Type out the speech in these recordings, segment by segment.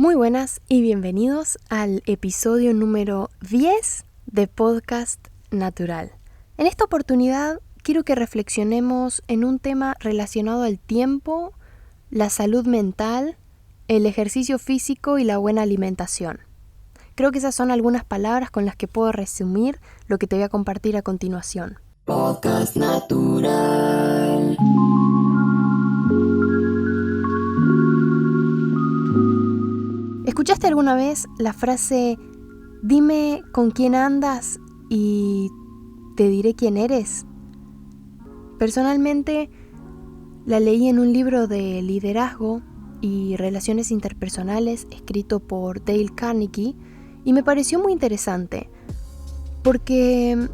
Muy buenas y bienvenidos al episodio número 10 de Podcast Natural. En esta oportunidad quiero que reflexionemos en un tema relacionado al tiempo, la salud mental, el ejercicio físico y la buena alimentación. Creo que esas son algunas palabras con las que puedo resumir lo que te voy a compartir a continuación. Podcast Natural. ¿Escuchaste alguna vez la frase "dime con quién andas y te diré quién eres"? Personalmente la leí en un libro de liderazgo y relaciones interpersonales escrito por Dale Carnegie y me pareció muy interesante porque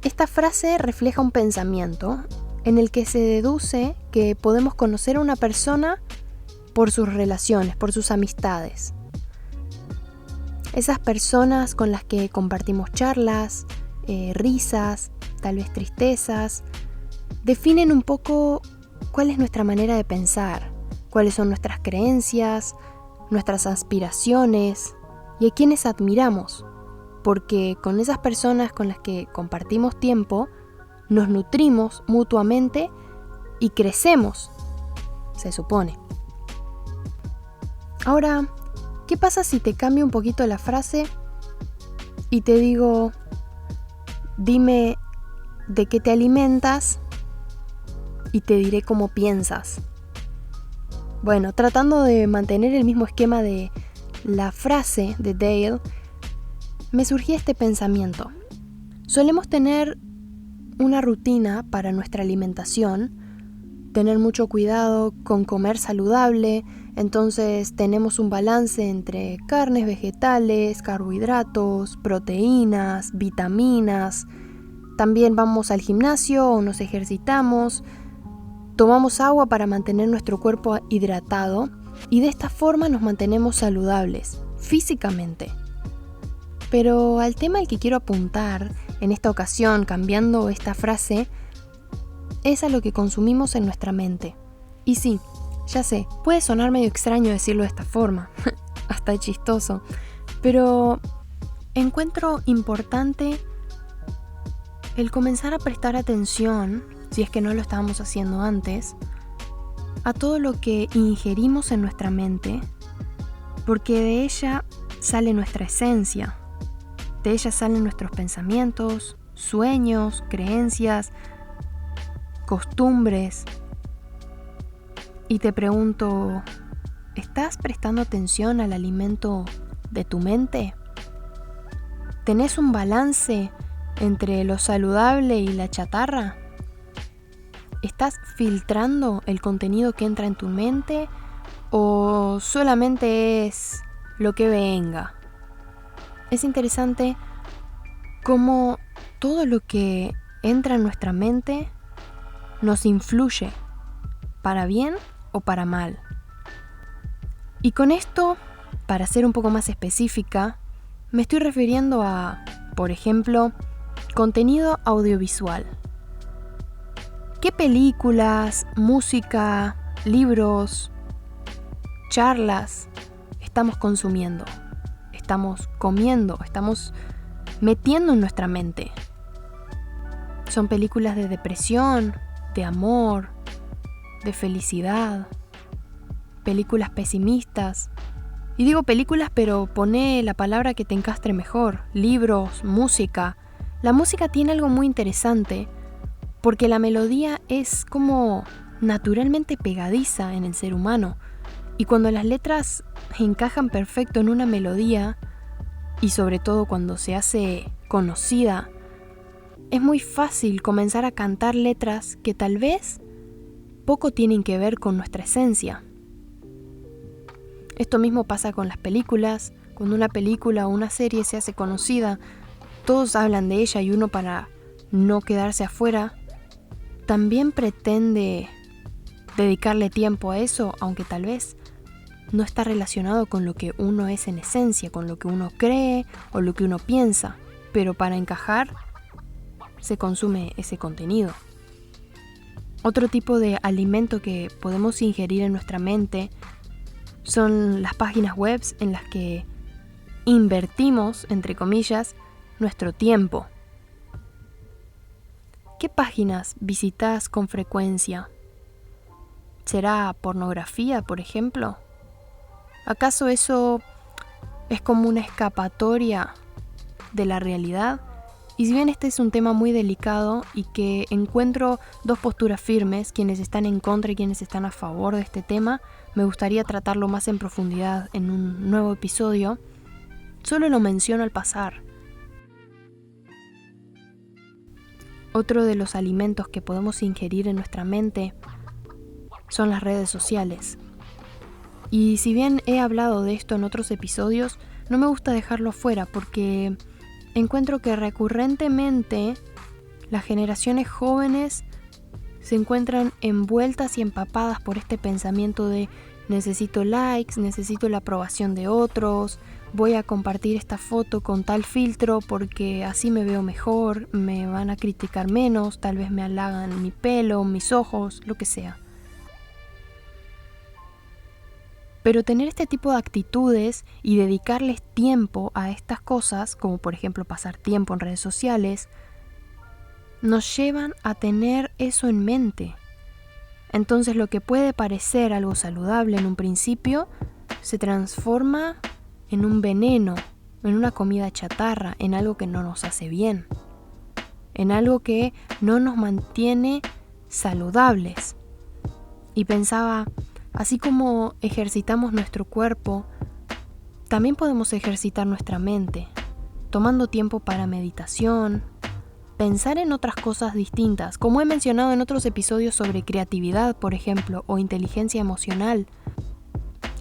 esta frase refleja un pensamiento en el que se deduce que podemos conocer a una persona por sus relaciones, por sus amistades. Esas personas con las que compartimos charlas, risas, tal vez tristezas, definen un poco cuál es nuestra manera de pensar, cuáles son nuestras creencias, nuestras aspiraciones y a quienes admiramos, porque con esas personas con las que compartimos tiempo, nos nutrimos mutuamente y crecemos, se supone. Ahora, ¿qué pasa si te cambio un poquito la frase y te digo, dime de qué te alimentas y te diré cómo piensas? Bueno, tratando de mantener el mismo esquema de la frase de Dale, me surgía este pensamiento. Solemos tener una rutina para nuestra alimentación, tener mucho cuidado con comer saludable, entonces tenemos un balance entre carnes, vegetales, carbohidratos, proteínas, vitaminas. También vamos al gimnasio o nos ejercitamos, tomamos agua para mantener nuestro cuerpo hidratado y de esta forma nos mantenemos saludables, físicamente. Pero al tema al que quiero apuntar en esta ocasión, cambiando esta frase, es a lo que consumimos en nuestra mente. Y sí, ya sé, puede sonar medio extraño decirlo de esta forma, hasta chistoso, pero encuentro importante el comenzar a prestar atención, si es que no lo estábamos haciendo antes, a todo lo que ingerimos en nuestra mente, porque de ella sale nuestra esencia, de ella salen nuestros pensamientos, sueños, creencias, costumbres. Y te pregunto, ¿estás prestando atención al alimento de tu mente? ¿Tenés un balance entre lo saludable y la chatarra? ¿Estás filtrando el contenido que entra en tu mente o solamente es lo que venga? Es interesante cómo todo lo que entra en nuestra mente nos influye, para bien o para mal. Y con esto, para ser un poco más específica, me estoy refiriendo a, por ejemplo, contenido audiovisual. ¿Qué películas, música, libros, charlas estamos consumiendo? Estamos comiendo, estamos metiendo en nuestra mente. Son películas de depresión, de amor, de felicidad, películas pesimistas. Y digo películas, pero poné la palabra que te encastre mejor. Libros, música. La música tiene algo muy interesante, porque la melodía es como naturalmente pegadiza en el ser humano. Y cuando las letras encajan perfecto en una melodía, y sobre todo cuando se hace conocida, es muy fácil comenzar a cantar letras que tal vez poco tienen que ver con nuestra esencia. Esto mismo pasa con las películas. Cuando una película o una serie se hace conocida, todos hablan de ella y uno, para no quedarse afuera, también pretende dedicarle tiempo a eso, aunque tal vez no está relacionado con lo que uno es en esencia, con lo que uno cree o lo que uno piensa, pero para encajar se consume ese contenido. Otro tipo de alimento que podemos ingerir en nuestra mente Son las páginas web en las que invertimos, entre comillas, nuestro tiempo. ¿Qué páginas visitas con frecuencia? ¿Será pornografía, por ejemplo? ¿Acaso eso es como una escapatoria de la realidad? Y si bien este es un tema muy delicado y que encuentro dos posturas firmes, quienes están en contra y quienes están a favor de este tema, me gustaría tratarlo más en profundidad en un nuevo episodio, solo lo menciono al pasar. Otro de los alimentos que podemos ingerir en nuestra mente son las redes sociales. Y si bien he hablado de esto en otros episodios, no me gusta dejarlo fuera porque encuentro que recurrentemente las generaciones jóvenes se encuentran envueltas y empapadas por este pensamiento de necesito likes, necesito la aprobación de otros, voy a compartir esta foto con tal filtro porque así me veo mejor, me van a criticar menos, tal vez me halagan mi pelo, mis ojos, lo que sea. Pero tener este tipo de actitudes y dedicarles tiempo a estas cosas, como por ejemplo pasar tiempo en redes sociales, nos llevan a tener eso en mente. Entonces lo que puede parecer algo saludable en un principio, se transforma en un veneno, en una comida chatarra, en algo que no nos hace bien, en algo que no nos mantiene saludables. Y pensaba, así como ejercitamos nuestro cuerpo, también podemos ejercitar nuestra mente, tomando tiempo para meditación, pensar en otras cosas distintas, como he mencionado en otros episodios sobre creatividad, por ejemplo, o inteligencia emocional.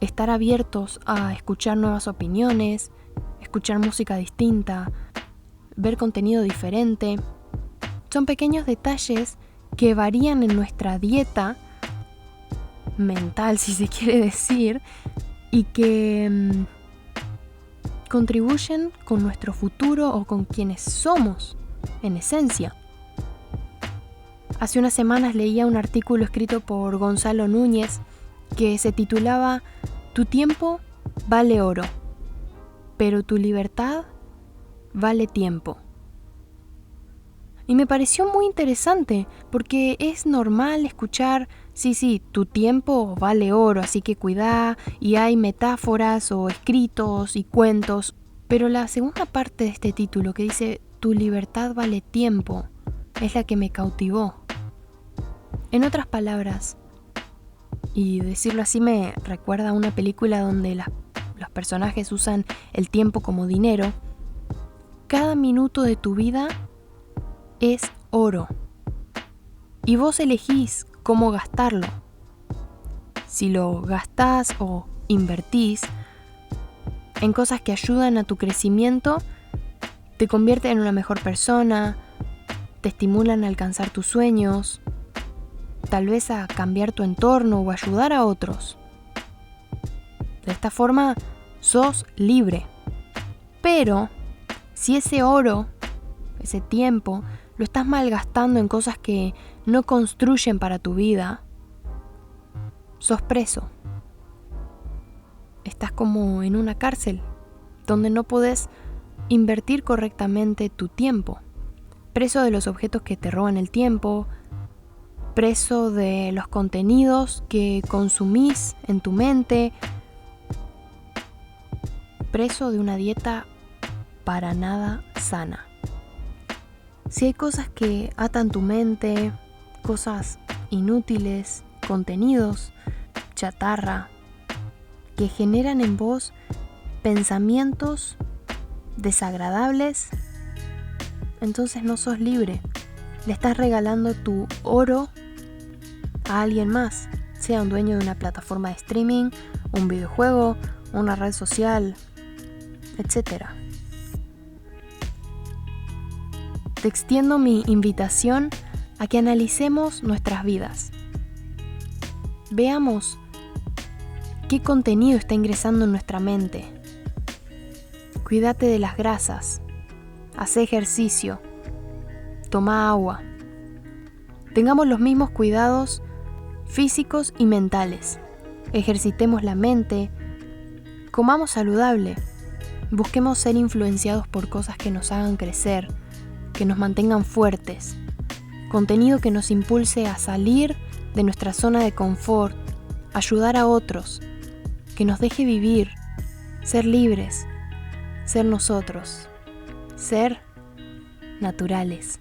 Estar abiertos a escuchar nuevas opiniones, escuchar música distinta, ver contenido diferente. Son pequeños detalles que varían en nuestra dieta mental, si se quiere decir, y que contribuyen con nuestro futuro o con quienes somos, en esencia. Hace unas semanas leía un artículo escrito por Gonzalo Núñez que se titulaba Tu tiempo vale oro, pero tu libertad vale tiempo. Y me pareció muy interesante porque es normal escuchar, sí, tu tiempo vale oro, así que cuidá, y hay metáforas o escritos y cuentos, pero la segunda parte de este título que dice tu libertad vale tiempo es la que me cautivó. En otras palabras, y decirlo así me recuerda a una película donde los personajes usan el tiempo como dinero, cada minuto de tu vida es oro. Y vos elegís cómo gastarlo. Si lo gastás o invertís en cosas que ayudan a tu crecimiento, te convierten en una mejor persona, te estimulan a alcanzar tus sueños, tal vez a cambiar tu entorno o ayudar a otros. De esta forma, sos libre. Pero, si ese oro, ese tiempo, lo estás malgastando en cosas que no construyen para tu vida, sos preso. Estás como en una cárcel, donde no podés invertir correctamente tu tiempo. Preso de los objetos que te roban el tiempo, preso de los contenidos que consumís en tu mente, preso de una dieta para nada sana. Si hay cosas que atan tu mente, cosas inútiles, contenidos, chatarra, que generan en vos pensamientos desagradables, entonces no sos libre. Le estás regalando tu oro a alguien más, sea un dueño de una plataforma de streaming, un videojuego, una red social, etc. Te extiendo mi invitación a que analicemos nuestras vidas. Veamos qué contenido está ingresando en nuestra mente. Cuídate de las grasas, haz ejercicio, toma agua. Tengamos los mismos cuidados físicos y mentales. ejercitemos la mente, comamos saludable, busquemos ser influenciados por cosas que nos hagan crecer, que nos mantengan fuertes, contenido que nos impulse a salir de nuestra zona de confort, ayudar a otros, que nos deje vivir, ser libres, ser nosotros, ser naturales.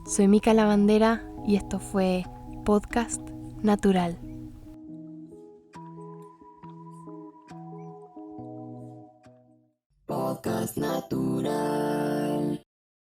Soy Mica Lavandera y esto fue Podcast Natural. Podcast Natural.